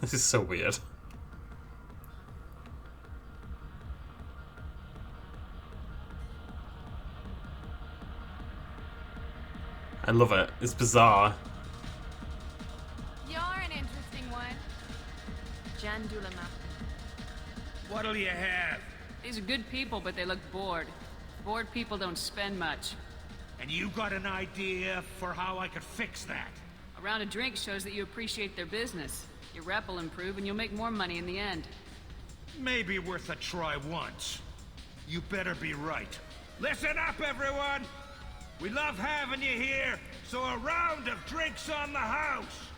This is so weird. I love it. It's bizarre. You're an interesting one. Jandulama. What'll you have? These are good people, but they look bored. Bored people don't spend much. And you got an idea for how I could fix that? A round of drinks shows that you appreciate their business. Your rep will improve and you'll make more money in the end. Maybe worth a try once. You better be right. Listen up, everyone! We love having you here, so a round of drinks on the house!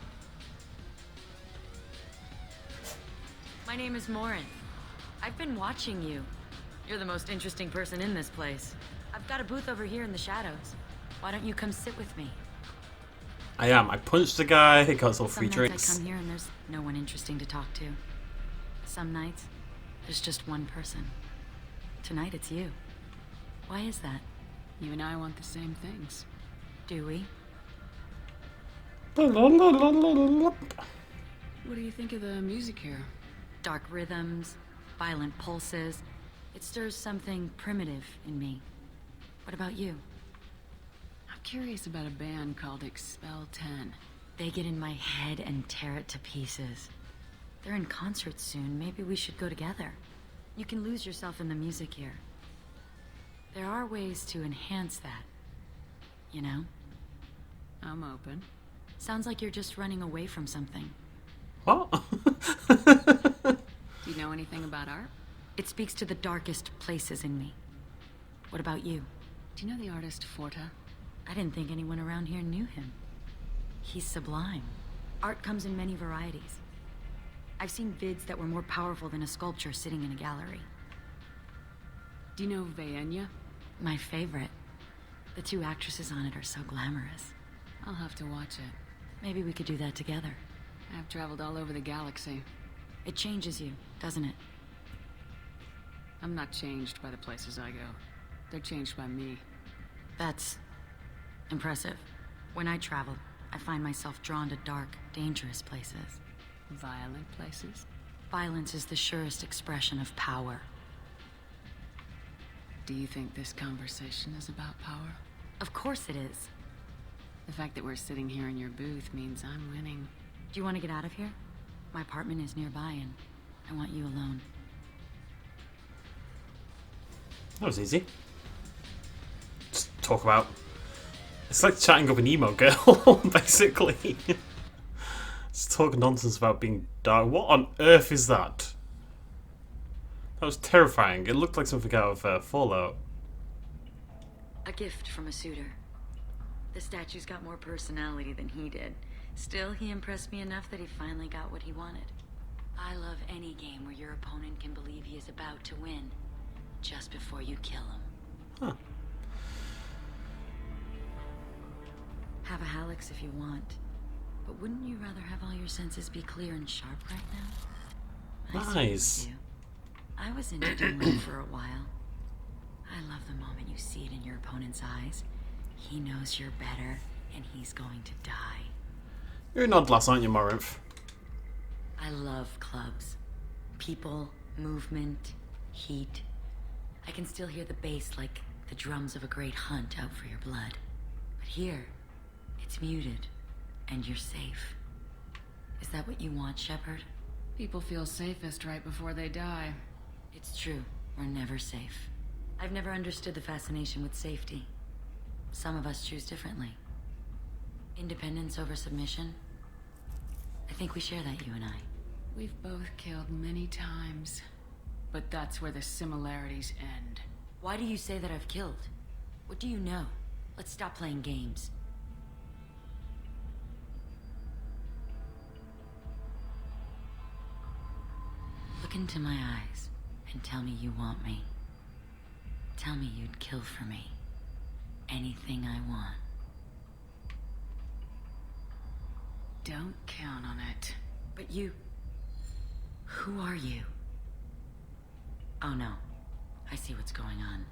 My name is Morin. I've been watching you. You're the most interesting person in this place. I've got a booth over here in the shadows. Why don't you come sit with me? I am. I punched the guy, got some free Some drinks. nights I come here and there's no one interesting to talk to. Some nights, there's just one person. Tonight it's you. Why is that? You and I want the same things. Do we? What do you think of the music here? Dark rhythms, violent pulses. It stirs something primitive in me. What about you? I'm curious about a band called Expel 10. They get in my head and tear it to pieces. They're in concert soon. Maybe we should go together. You can lose yourself in the music here. There are ways to enhance that. You know? I'm open. Sounds like you're just running away from something. What? Do you know anything about art? It speaks to the darkest places in me. What about you? Do you know the artist Forta? I didn't think anyone around here knew him. He's sublime. Art comes in many varieties. I've seen vids that were more powerful than a sculpture sitting in a gallery. Do you know Vaenya? My favorite. The two actresses on it are so glamorous. I'll have to watch it. Maybe we could do that together. I've traveled all over the galaxy. It changes you, doesn't it? I'm not changed by the places I go. They're changed by me. That's impressive. When I travel, I find myself drawn to dark, dangerous places. Violent places? Violence is the surest expression of power. Do you think this conversation is about power? Of course it is. The fact that we're sitting here in your booth means I'm winning. Do you want to get out of here? My apartment is nearby and I want you alone. That was easy. Just talk about... It's like chatting up an emo girl, basically. Just talk nonsense about being dark. What on earth is that? That was terrifying. It looked like something out of Fallout. A gift from a suitor. The statue's got more personality than he did. Still, he impressed me enough that he finally got what he wanted. I love any game where your opponent can believe he is about to win, just before you kill him. Huh. Have a Hallex if you want, but wouldn't you rather have all your senses be clear and sharp right now? Nice. I was into doing for a while. I love the moment you see it in your opponent's eyes. He knows you're better, and he's going to die. You're an odd lass, aren't you, Morinth? I love clubs. People, movement, heat. I can still hear the bass like the drums of a great hunt out for your blood. But here, it's muted, and you're safe. Is that what you want, Shepard? People feel safest right before they die. It's true. We're never safe. I've never understood the fascination with safety. Some of us choose differently. Independence over submission. I think we share that, you and I. We've both killed many times, but that's where the similarities end. Why do you say that I've killed? What do you know? Let's stop playing games. Look into my eyes and tell me you want me. Tell me you'd kill for me. Anything I want. Don't count on it. But you... Who are you? Oh no. I see what's going on.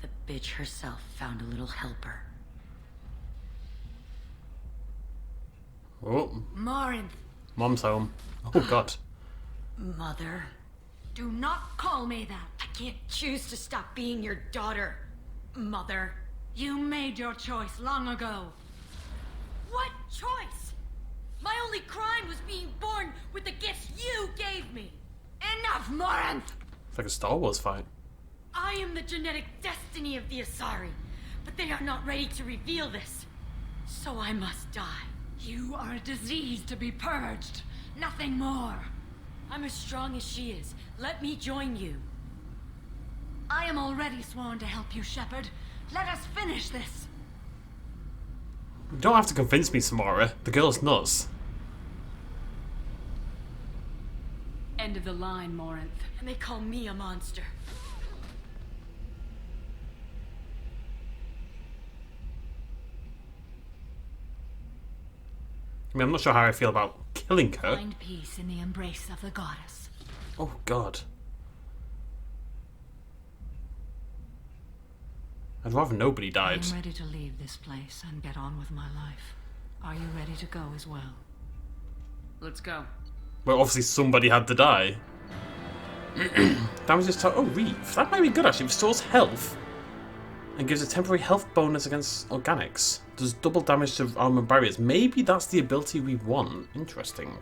The bitch herself found a little helper. Oh. Morinth. Mom's home. Oh god. Mother. Do not call me that. I can't choose to stop being your daughter, Mother. You made your choice long ago. What choice? My only crime was being born with the gifts you gave me. Enough, Morinth! It's like a Star Wars fight. I am the genetic destiny of the Asari, but they are not ready to reveal this. So I must die. You are a disease to be purged. Nothing more. I'm as strong as she is. Let me join you. I am already sworn to help you, Shepard. Let us finish this. You don't have to convince me, Samara. The girl's nuts. End of the line, Morinth. And they call me a monster. I mean, I'm not sure how I feel about killing her. Find peace in the embrace of the goddess. Oh god. I'd rather nobody died. I am ready to leave this place and get on with my life. Are you ready to go as well? Let's go. Well, obviously somebody had to die. Damages to... Oh, Reeve. That might be good, actually. Restores health. And gives a temporary health bonus against organics. Does double damage to armor barriers. Maybe that's the ability we want. Interesting.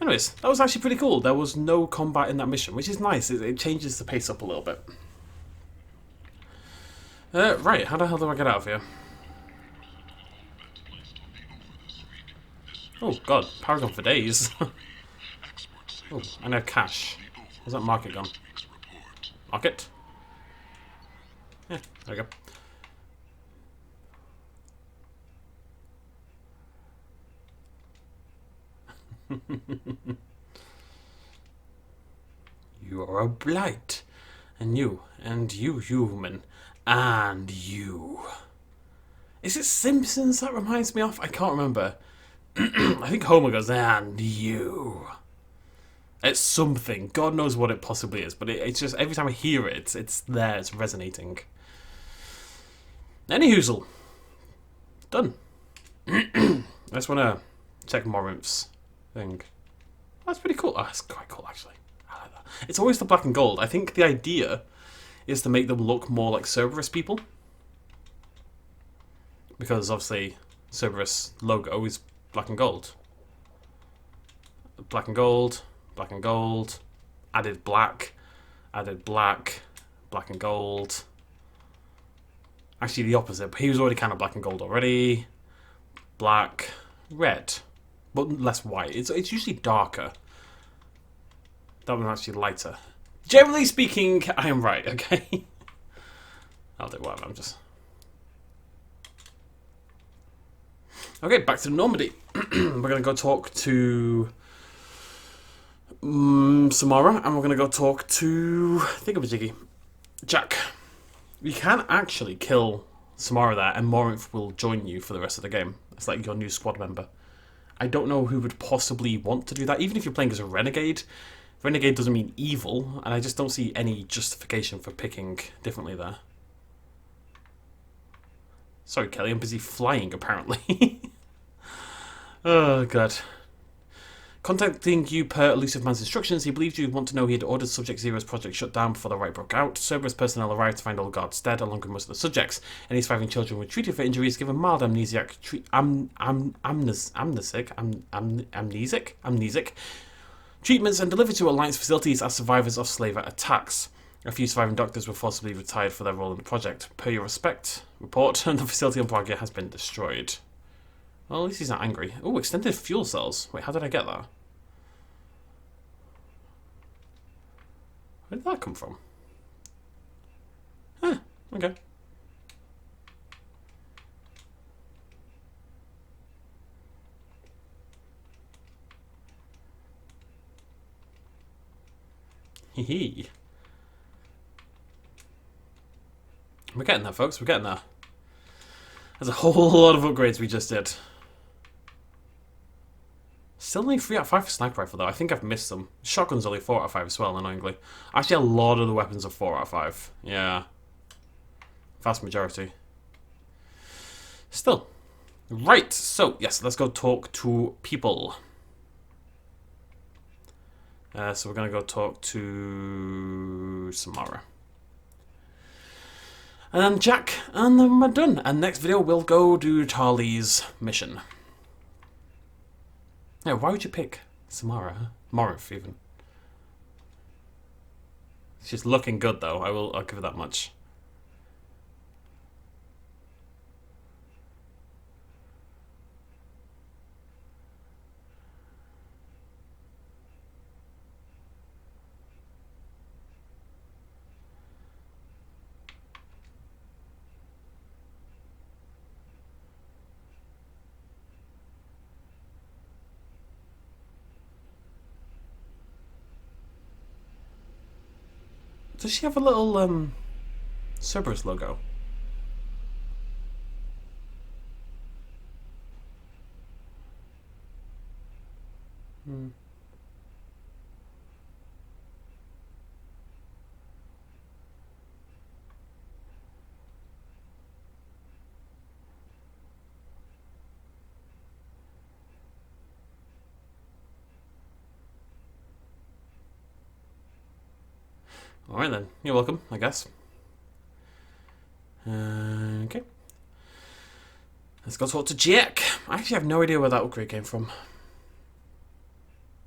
Anyways, that was actually pretty cool. There was no combat in that mission, which is nice. It changes the pace up a little bit. Right, how the hell do I get out of here? Oh god, Paragon for days. Oh, I know cash. Where's that market gone? Market? Yeah, there we go. You are a blight. And you human. And you. Is it Simpsons that reminds me of? I can't remember. I think Homer goes, and you. It's something. God knows what it possibly is. But it's just, every time I hear it, it's there. It's resonating. Any hoozle. Done. I just want to check Morinth's thing. That's pretty cool. Oh, that's quite cool, actually. I like that. It's always the black and gold. I think the idea is to make them look more like Cerberus people. Because, obviously, Cerberus logo is black and gold. Black and gold. Black and gold. Added black. Added black. Black and gold. Actually, the opposite. But he was already kind of black and gold already. Black. Red. But less white. It's usually darker. That one's actually lighter. Generally speaking, I am right, okay? I'll do whatever, I'm just... Okay, back to Normandy. We're going to go talk to Samara, and we're going to go talk to Thingamajiggy. Jack. You can actually kill Samara there, and Morinth will join you for the rest of the game. It's like your new squad member. I don't know who would possibly want to do that, even if you're playing as a renegade. Renegade doesn't mean evil, and I just don't see any justification for picking differently there. Sorry, Kelly, I'm busy flying, apparently. Oh, God. Contacting you per Elusive Man's instructions, he believed you'd want to know he had ordered Subject Zero's project shut down before the riot broke out. Cerberus personnel arrived to find all guards dead, along with most of the subjects. Any surviving children were treated for injuries, given mild amnesic treatments, and delivered to Alliance facilities as survivors of slaver attacks. A few surviving doctors were forcibly retired for their role in the project. Per your report, the facility on Pragia has been destroyed. Well, at least he's not angry. Oh, extended fuel cells. Wait, how did I get that? Where did that come from? Huh, okay. Hee. We're getting there, folks. We're getting there. There's a whole lot of upgrades we just did. Still only 3 out of 5 for sniper rifle, though. I think I've missed them. Shotgun's only 4 out of 5 as well, annoyingly. Actually, a lot of the weapons are 4 out of 5. Yeah. Vast majority. Still. Right, so, yes, let's go talk to people. So we're going to go talk to Samara. And then Jack, and then we're done. And next video, we'll go do Charlie's mission. Yeah, why would you pick Samara? Morinth, even. She's looking good, though. I'll give her that much. Does she have a little, Cerberus logo? Alright then, you're welcome, I guess. Okay. Let's go talk to Jack. I actually have no idea where that upgrade came from.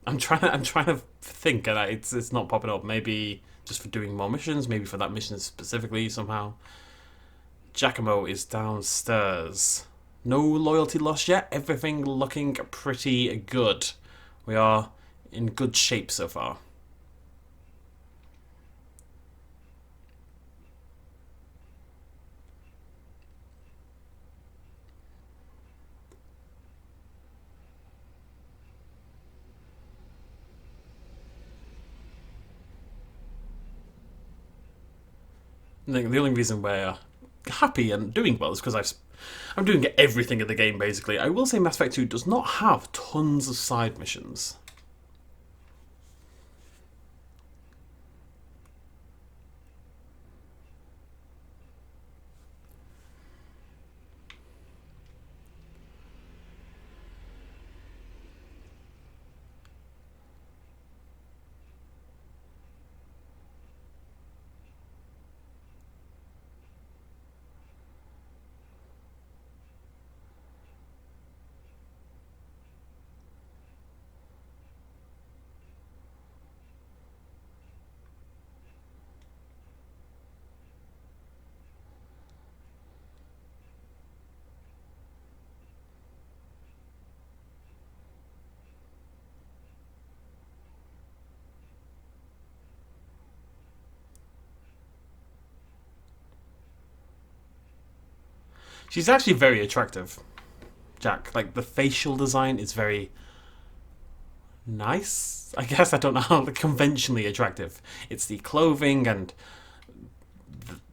I'm trying to think, and it's not popping up. Maybe just for doing more missions, maybe for that mission specifically somehow. Giacomo is downstairs. No loyalty lost yet. Everything looking pretty good. We are in good shape so far. The only reason we're happy and doing well is because I'm doing everything in the game, basically. I will say Mass Effect 2 does not have tons of side missions. She's actually very attractive, Jack. Like, the facial design is very... nice, I guess. I don't know how conventionally attractive. It's the clothing and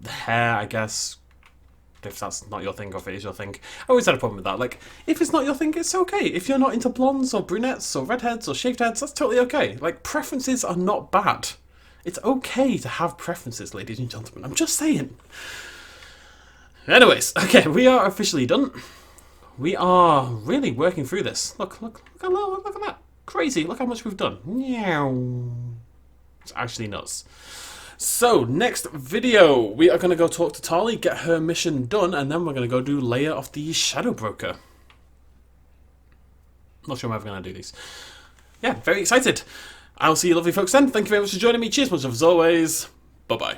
the hair, I guess. If that's not your thing or if it is your thing. I always had a problem with that. Like, if it's not your thing, it's okay. If you're not into blondes or brunettes or redheads or shaved heads, that's totally okay. Like, preferences are not bad. It's okay to have preferences, ladies and gentlemen. I'm just saying. Anyways, okay, we are officially done. We are really working through this. Look at that. Crazy. Look how much we've done. Meow. It's actually nuts. So, next video, we are going to go talk to Tali, get her mission done, and then we're going to go do Layer of the Shadow Broker. Not sure I'm ever going to do these. Yeah, very excited. I'll see you lovely folks then. Thank you very much for joining me. Cheers much as always. Bye-bye.